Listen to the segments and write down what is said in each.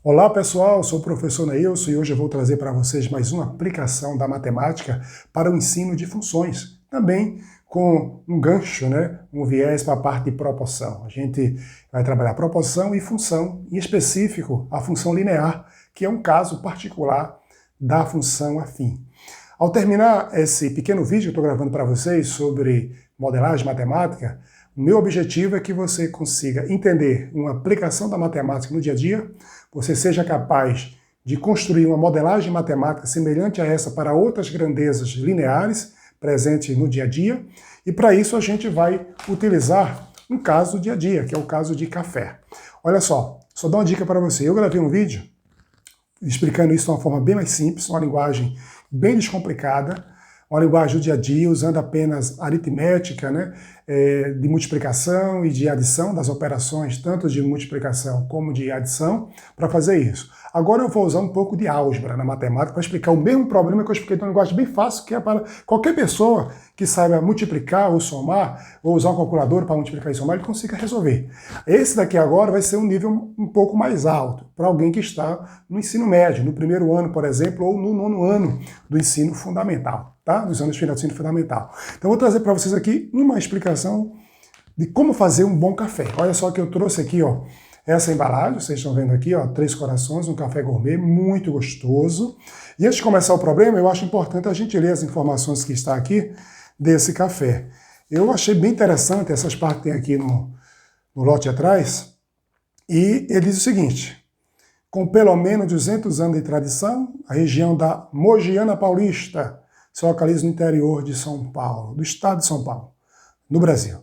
Olá pessoal, sou o professor Neilson e hoje eu vou trazer para vocês mais uma aplicação da matemática para o ensino de funções, também com um gancho, um viés para a parte de proporção. A gente vai trabalhar proporção e função, em específico a função linear, que é um caso particular da função afim. Ao terminar esse pequeno vídeo que eu estou gravando para vocês sobre modelagem matemática, o meu objetivo é que você consiga entender uma aplicação da matemática no dia a dia, você seja capaz de construir uma modelagem matemática semelhante a essa para outras grandezas lineares presentes no dia a dia, e para isso a gente vai utilizar um caso do dia a dia, que é o caso de café. Olha só dar uma dica para você. Eu gravei um vídeo explicando isso de uma forma bem mais simples, uma linguagem bem descomplicada, uma linguagem do dia a dia, usando apenas aritmética, de multiplicação e de adição das operações, tanto de multiplicação como de adição, para fazer isso. Agora eu vou usar um pouco de álgebra na matemática para explicar o mesmo problema que eu expliquei de uma linguagem bem fácil, que é para qualquer pessoa que saiba multiplicar ou somar, ou usar um calculador para multiplicar e somar, ele consiga resolver. Esse daqui agora vai ser um nível um pouco mais alto, para alguém que está no ensino médio, no primeiro ano, por exemplo, ou no nono ano do ensino fundamental. Tá? Dos anos finais do ensino fundamental. Então eu vou trazer para vocês aqui uma explicação de como fazer um bom café. Olha só que eu trouxe aqui, ó, essa embalagem, vocês estão vendo aqui, ó, 3 corações, um café gourmet, muito gostoso. E antes de começar o problema, eu acho importante a gente ler as informações que está aqui desse café. Eu achei bem interessante essas partes que tem aqui no lote atrás, e ele diz o seguinte: com pelo menos 200 anos de tradição, a região da Mogiana Paulista se localiza no interior de São Paulo, do estado de São Paulo, no Brasil.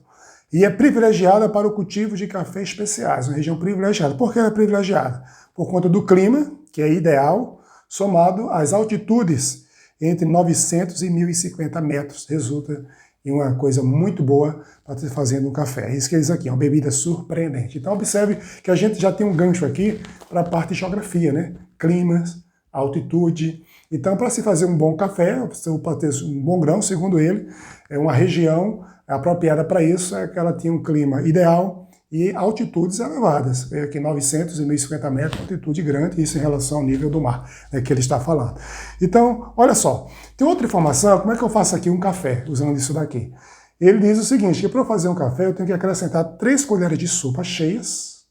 E é privilegiada para o cultivo de cafés especiais, uma região privilegiada. Por que ela é privilegiada? Por conta do clima, que é ideal, somado às altitudes entre 900 e 1.050 metros. Resulta em uma coisa muito boa para estar fazendo um café. É isso que eles aqui, é uma bebida surpreendente. Então observe que a gente já tem um gancho aqui para a parte de geografia, climas, altitude. Então, para se fazer um bom café, para ter um bom grão, segundo ele, é uma região apropriada para isso, é que ela tinha um clima ideal e altitudes elevadas. Aqui 900 e 1.050 metros, altitude grande, isso em relação ao nível do mar, que ele está falando. Então, olha só, tem outra informação, como é que eu faço aqui um café, usando isso daqui? Ele diz o seguinte, que para eu fazer um café, eu tenho que acrescentar 3 colheres de sopa cheias,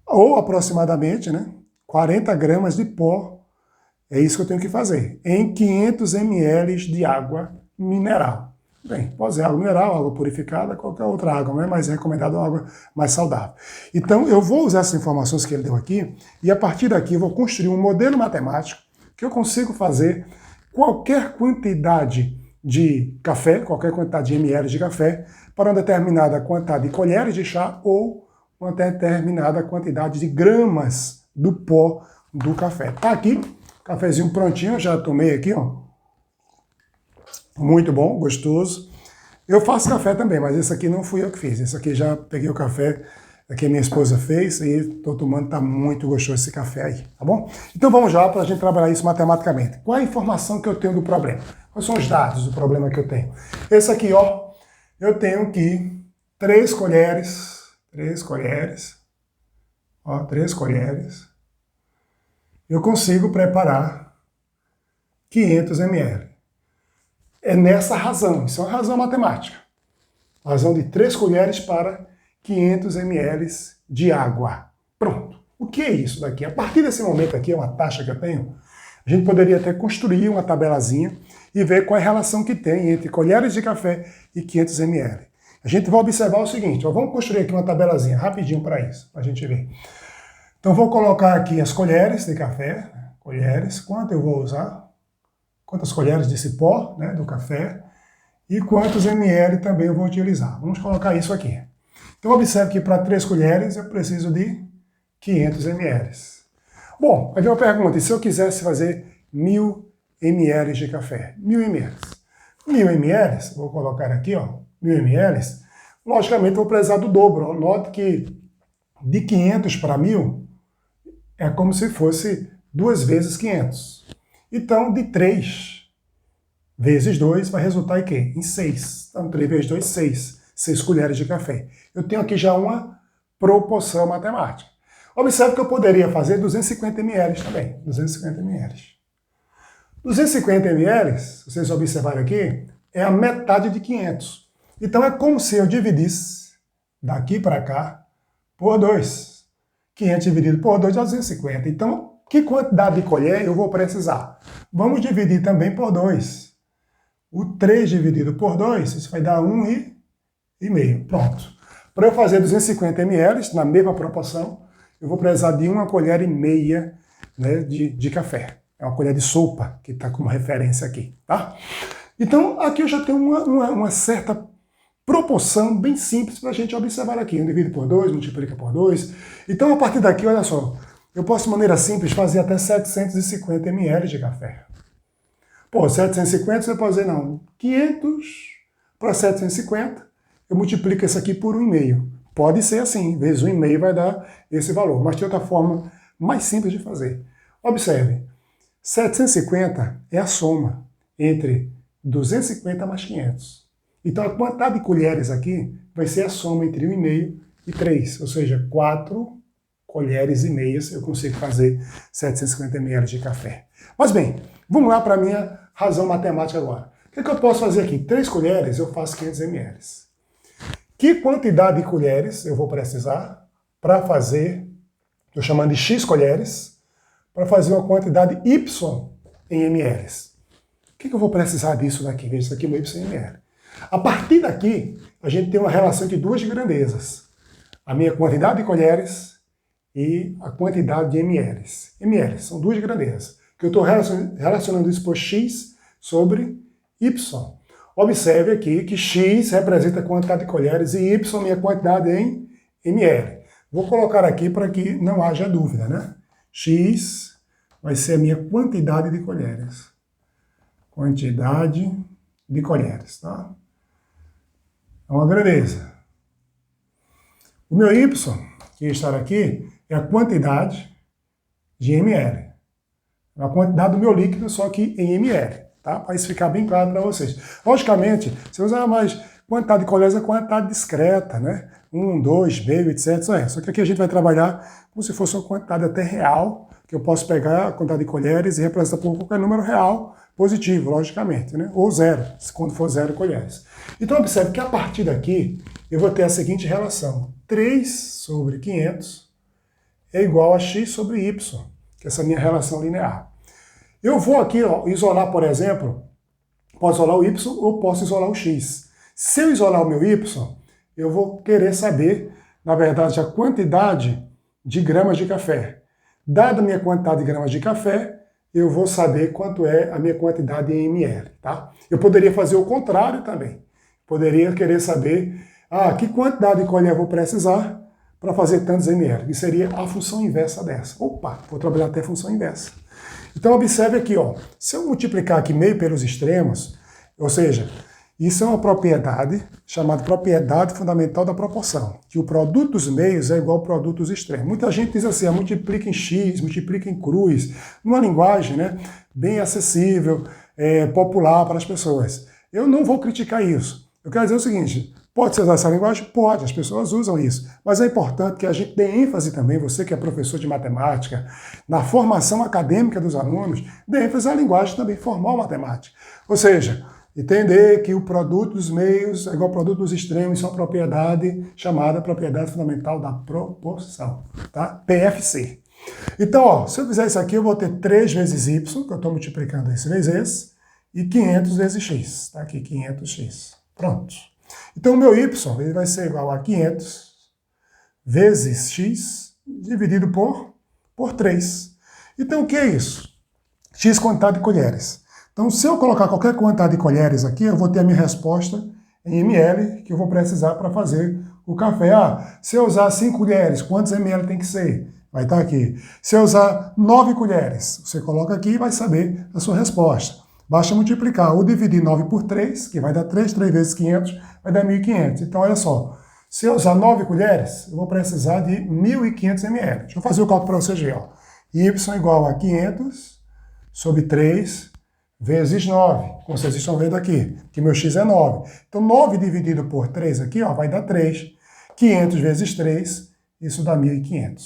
ou aproximadamente, 40 gramas de pó. É isso que eu tenho que fazer, em 500 ml de água mineral. Bem, pode ser água mineral, água purificada, qualquer outra água, mas é recomendado uma água mais saudável. Então, eu vou usar essas informações que ele deu aqui, e a partir daqui eu vou construir um modelo matemático que eu consigo fazer qualquer quantidade de café, qualquer quantidade de ml de café, para uma determinada quantidade de colheres de chá ou uma determinada quantidade de gramas do pó do café. Tá aqui. Cafezinho prontinho, já tomei aqui, ó. Muito bom, gostoso. Eu faço café também, mas esse aqui não fui eu que fiz. Esse aqui já peguei o café que minha esposa fez e estou tomando, tá muito gostoso esse café aí, tá bom? Então vamos já para a gente trabalhar isso matematicamente. Qual é a informação que eu tenho do problema? Quais são os dados do problema que eu tenho? Esse aqui, ó, eu tenho que 3 colheres, ó, 3 colheres. Eu consigo preparar 500 ml. É nessa razão, isso é uma razão matemática. A razão de 3 colheres para 500 ml de água. Pronto. O que é isso daqui? A partir desse momento aqui, é uma taxa que eu tenho, a gente poderia até construir uma tabelazinha e ver qual é a relação que tem entre colheres de café e 500 ml. A gente vai observar o seguinte, ó, vamos construir aqui uma tabelazinha rapidinho para isso, para a gente ver. Então vou colocar aqui as colheres de café, quanto eu vou usar, quantas colheres desse pó, do café, e quantos ml também eu vou utilizar. Vamos colocar isso aqui. Então observe que para 3 colheres eu preciso de 500 ml. Bom, aí vem uma pergunta, e se eu quisesse fazer 1.000 ml de café? 1.000 ml. 1.000 ml, vou colocar aqui, ó, 1.000 ml, logicamente eu vou precisar do dobro. Ó. Note que de 500 para 1.000, é como se fosse 2 vezes 500. Então, de 3 vezes 2 vai resultar em quê? Em 6. Então, 3 vezes 2, 6. 6 colheres de café. Eu tenho aqui já uma proporção matemática. Observe que eu poderia fazer 250 ml também. 250 ml. 250 ml, se vocês observarem aqui, é a metade de 500. Então é como se eu dividisse daqui para cá por 2. 500 dividido por 2 dá 250. Então, que quantidade de colher eu vou precisar? Vamos dividir também por 2. O 3 dividido por 2, isso vai dar 1,5. Pronto. Para eu fazer 250 ml, na mesma proporção, eu vou precisar de 1,5 colher, né, de café. É uma colher de sopa, que está como referência aqui, tá? Então, aqui eu já tenho uma certa proporção bem simples para a gente observar aqui. 1 divide por 2, multiplica por 2. Então, a partir daqui, olha só, eu posso, de maneira simples, fazer até 750 ml de café. Pô, 750, você pode dizer, não, 500 para 750, eu multiplico isso aqui por 1,5. Pode ser assim, vezes 1,5 vai dar esse valor, mas tem outra forma mais simples de fazer. Observe, 750 é a soma entre 250 mais 500. Então a quantidade de colheres aqui vai ser a soma entre 1,5 e 3, ou seja, 4 colheres e meias eu consigo fazer 750 ml de café. Mas bem, vamos lá para a minha razão matemática agora. O que eu posso fazer aqui? 3 colheres eu faço 500 ml. Que quantidade de colheres eu vou precisar para fazer, estou chamando de X colheres, para fazer uma quantidade Y em ml? O que eu vou precisar disso daqui? Veja, isso aqui é meu Y em ml. A partir daqui, a gente tem uma relação entre duas grandezas. A minha quantidade de colheres e a quantidade de ml. ml são duas grandezas. Que eu estou relacionando isso por X sobre Y. Observe aqui que X representa a quantidade de colheres e Y minha quantidade em ml. Vou colocar aqui para que não haja dúvida, né? X vai ser a minha quantidade de colheres. Quantidade de colheres, tá? É uma grandeza. O meu Y, que está aqui, é a quantidade de ml. É a quantidade do meu líquido, só que em ml. Tá? Para isso ficar bem claro para vocês. Logicamente, você usa mais quantidade de colheres é quantidade discreta, né? 1, 2, meio, etc. Só que aqui a gente vai trabalhar como se fosse uma quantidade até real, que eu posso pegar a quantidade de colheres e representar por qualquer número real positivo, logicamente, né? Ou 0, quando for 0 colheres. Então observe que a partir daqui eu vou ter a seguinte relação. 3 sobre 500 é igual a x sobre y, que é essa minha relação linear. Eu vou aqui isolar, por exemplo, posso isolar o y ou posso isolar o x. Se eu isolar o meu y, eu vou querer saber, na verdade, a quantidade de gramas de café. Dada a minha quantidade de gramas de café, eu vou saber quanto é a minha quantidade em ml. Tá? Eu poderia fazer o contrário também. Poderia querer saber que quantidade de colher eu vou precisar para fazer tantos ml. Que seria a função inversa dessa. Opa, vou trabalhar até a função inversa. Então observe aqui, ó, se eu multiplicar aqui meio pelos extremos, ou seja, isso é uma propriedade chamada propriedade fundamental da proporção, que o produto dos meios é igual ao produto dos extremos. Muita gente diz assim, multiplica em x, multiplica em cruz, numa linguagem, né, bem acessível, popular para as pessoas. Eu não vou criticar isso. Eu quero dizer o seguinte, pode-se usar essa linguagem? Pode, as pessoas usam isso. Mas é importante que a gente dê ênfase também, você que é professor de matemática, na formação acadêmica dos alunos, dê ênfase à linguagem também formal matemática. Ou seja, entender que o produto dos meios é igual ao produto dos extremos, isso é uma propriedade chamada propriedade fundamental da proporção, tá? PFC. Então, ó, se eu fizer isso aqui, eu vou ter 3 vezes y, que eu estou multiplicando esse vezes esse, e 500 vezes x. Tá aqui 500x. Pronto. Então, o meu y ele vai ser igual a 500 vezes x dividido por 3. Então, o que é isso? X quantidade de colheres. Então, se eu colocar qualquer quantidade de colheres aqui, eu vou ter a minha resposta em ml, que eu vou precisar para fazer o café. Se eu usar 5 colheres, quantos ml tem que ser? Vai estar aqui. Se eu usar 9 colheres, você coloca aqui e vai saber a sua resposta. Basta multiplicar ou dividir 9 por 3, que vai dar 3 vezes 500, vai dar 1.500. Então, olha só, se eu usar 9 colheres, eu vou precisar de 1.500 ml. Deixa eu fazer o cálculo para vocês verem. Y igual a 500 sobre 3 vezes 9, como vocês estão vendo aqui, que meu x é 9. Então, 9 dividido por 3 aqui, ó, vai dar 3. 500 vezes 3, isso dá 1.500.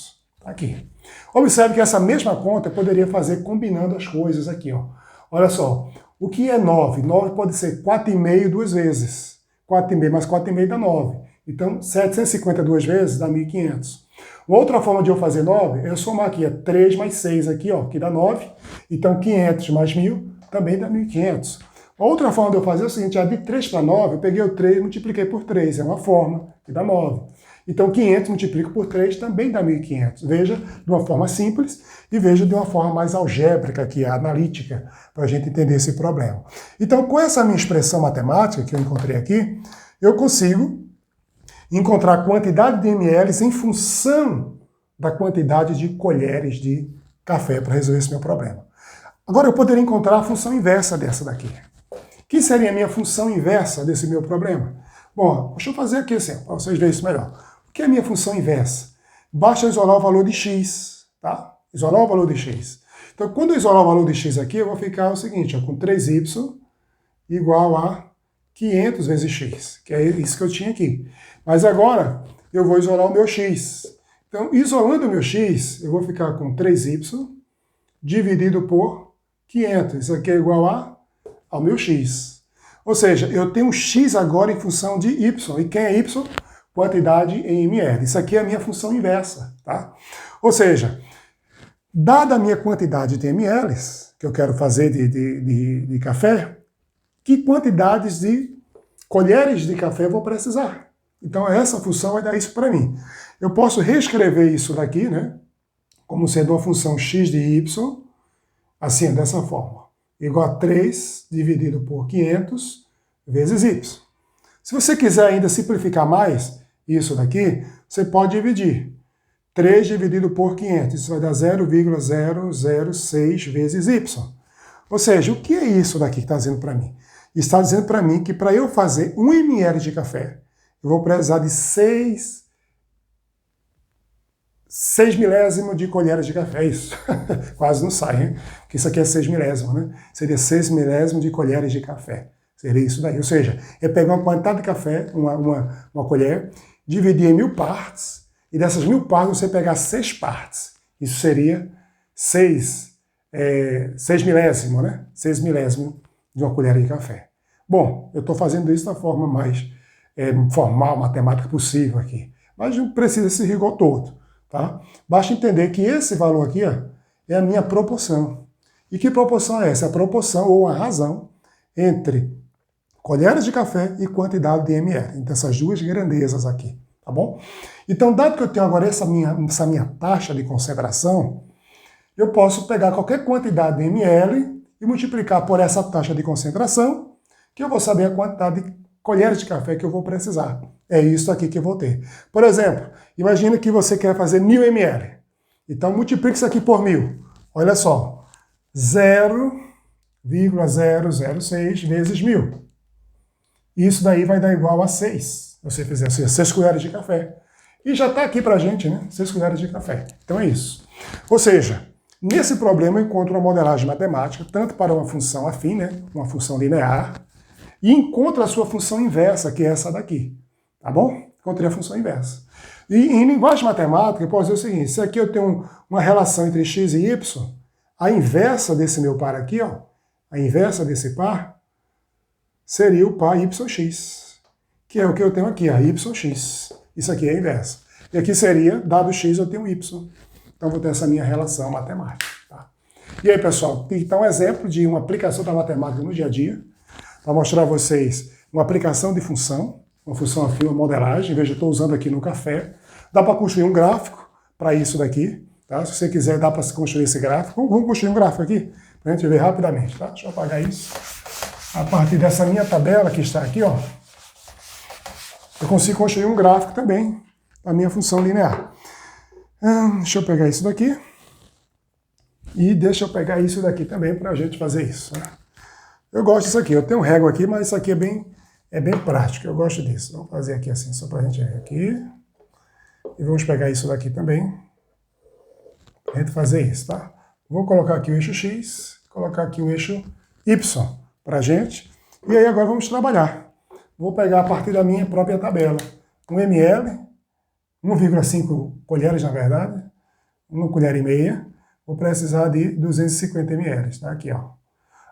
Aqui. Observe que essa mesma conta eu poderia fazer combinando as coisas aqui, ó. Olha só, o que é 9? 9 pode ser 4,5 duas vezes. 4,5 mais 4,5 dá 9. Então, 750 duas vezes dá 1.500. Uma outra forma de eu fazer 9 é eu somar aqui, 3 mais 6 aqui, ó, que dá 9. Então, 500 mais 1.000 também dá 1.500. Outra forma de eu fazer é o seguinte, de 3 para 9, eu peguei o 3 e multipliquei por 3, é uma forma que dá 9. Então 500 multiplico por 3 também dá 1.500. Veja de uma forma simples e veja de uma forma mais algébrica, que é analítica, para a gente entender esse problema. Então com essa minha expressão matemática que eu encontrei aqui, eu consigo encontrar a quantidade de ml em função da quantidade de colheres de café para resolver esse meu problema. Agora eu poderia encontrar a função inversa dessa daqui. Que seria a minha função inversa desse meu problema? Bom, deixa eu fazer aqui assim, para vocês verem isso melhor. O que é a minha função inversa? Basta isolar o valor de x, tá? Isolar o valor de x. Então, quando eu isolar o valor de x aqui, eu vou ficar o seguinte, ó, com 3y igual a 500 vezes x, que é isso que eu tinha aqui. Mas agora, eu vou isolar o meu x. Então, isolando o meu x, eu vou ficar com 3y dividido por 500. Isso aqui é igual ao meu x. Ou seja, eu tenho um x agora em função de y. E quem é y? Quantidade em ml. Isso aqui é a minha função inversa, tá? Ou seja, dada a minha quantidade de ml que eu quero fazer de café, que quantidades de colheres de café eu vou precisar? Então essa função vai dar isso para mim. Eu posso reescrever isso daqui, né? Como sendo uma função x de y, assim, dessa forma. Igual a 3 dividido por 500 vezes y. Se você quiser ainda simplificar mais isso daqui, você pode dividir. 3 dividido por 500, isso vai dar 0,006 vezes y. Ou seja, o que é isso daqui que está dizendo para mim? Está dizendo para mim que para eu fazer 1 ml de café, eu vou precisar de 6 milésimo de colheres de café, isso. Quase não sai, hein? Porque isso aqui é 6 milésimo, né? Seria 6 milésimo de colheres de café. Seria isso daí. Ou seja, é pegar uma quantidade de café, uma colher, dividir em 1.000 partes, e dessas 1.000 partes você pegar 6 partes. Isso seria 6 milésimo, né? 6 milésimo de uma colher de café. Bom, eu estou fazendo isso da forma mais formal, matemática possível aqui. Mas não precisa esse rigor todo. Tá? Basta entender que esse valor aqui, ó, é a minha proporção. E que proporção é essa? A proporção ou a razão entre colheres de café e quantidade de ml. Então essas duas grandezas aqui, tá bom? Então, dado que eu tenho agora essa minha taxa de concentração, eu posso pegar qualquer quantidade de ml e multiplicar por essa taxa de concentração, que eu vou saber a quantidade de colheres de café que eu vou precisar. É isso aqui que eu vou ter. Por exemplo, imagina que você quer fazer 1.000 ml. Então, multiplique isso aqui por 1.000. Olha só. 0,006 vezes 1.000. Isso daí vai dar igual a 6. Se você fizer assim, 6 colheres de café. E já está aqui para a gente, né? 6 colheres de café. Então é isso. Ou seja, nesse problema eu encontro uma modelagem matemática, tanto para uma função afim, né? Uma função linear, e encontro a sua função inversa, que é essa daqui. Tá bom? Encontrei a função inversa. E em linguagem matemática, eu posso dizer o seguinte, se aqui eu tenho uma relação entre x e y, a inversa desse meu par aqui, ó, a inversa desse par, seria o par yx, que é o que eu tenho aqui, a yx. Isso aqui é a inversa. E aqui seria, dado x, eu tenho y. Então, vou ter essa minha relação matemática. Tá? E aí, pessoal, então um exemplo de uma aplicação da matemática no dia a dia, para mostrar a vocês uma aplicação de função, uma função afim, uma modelagem, veja, eu estou usando aqui no café. Dá para construir um gráfico para isso daqui, tá? Se você quiser, dá para construir esse gráfico. Vamos construir um gráfico aqui, para a gente ver rapidamente, tá? Deixa eu apagar isso. A partir dessa minha tabela que está aqui, ó, eu consigo construir um gráfico também, para a minha função linear. Deixa eu pegar isso daqui. E deixa eu pegar isso daqui também para a gente fazer isso, né? Eu gosto disso aqui, eu tenho um régua aqui, mas isso aqui é bem prático, eu gosto disso. Vamos fazer aqui assim, só para a gente ver aqui. E vamos pegar isso daqui também, para a gente fazer isso, tá? Vou colocar aqui o eixo X, colocar aqui o eixo Y para a gente. E aí agora vamos trabalhar. Vou pegar a partir da minha própria tabela. 1 ml, 1,5 colheres na verdade, 1 colher e meia, vou precisar de 250 ml, tá aqui, ó.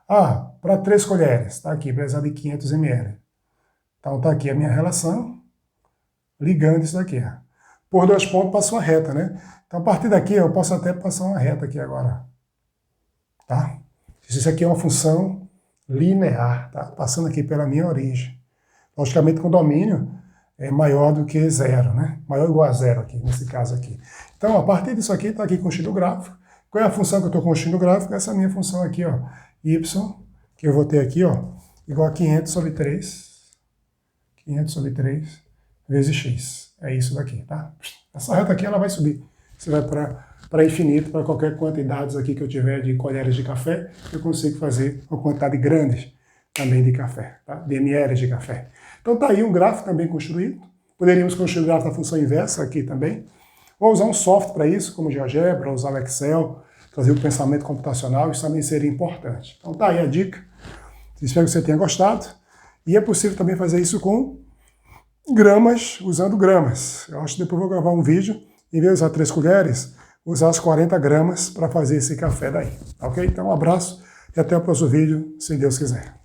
Ah, para 3 colheres, tá aqui, precisar de 500 ml. Então tá aqui a minha relação, ligando isso daqui, ó. Por 2 pontos passa uma reta, né? Então a partir daqui eu posso até passar uma reta aqui agora, tá? Isso aqui é uma função linear, tá? Passando aqui pela minha origem. Logicamente com domínio é maior do que zero, né? Maior ou igual a zero aqui, nesse caso aqui. Então, a partir disso aqui, está aqui construindo o gráfico. Qual é a função que eu estou construindo o gráfico? Essa minha função aqui, ó, y, que eu vou ter aqui, ó, igual a 500 sobre 3 vezes x. É isso daqui, tá? Essa reta aqui, ela vai subir. Você vai para infinito, para qualquer quantidade aqui que eu tiver de colheres de café, eu consigo fazer uma quantidade grande também de café, tá? De ml de café. Então tá aí um gráfico também construído. Poderíamos construir o gráfico da função inversa aqui também. Ou usar um software para isso, como o GeoGebra, usar o Excel, trazer o pensamento computacional, isso também seria importante. Então tá aí a dica. Espero que você tenha gostado. E é possível também fazer isso com gramas, usando gramas. Eu acho que depois eu vou gravar um vídeo, em vez de usar 3 colheres, usar as 40 gramas para fazer esse café daí. Ok? Então um abraço e até o próximo vídeo, se Deus quiser.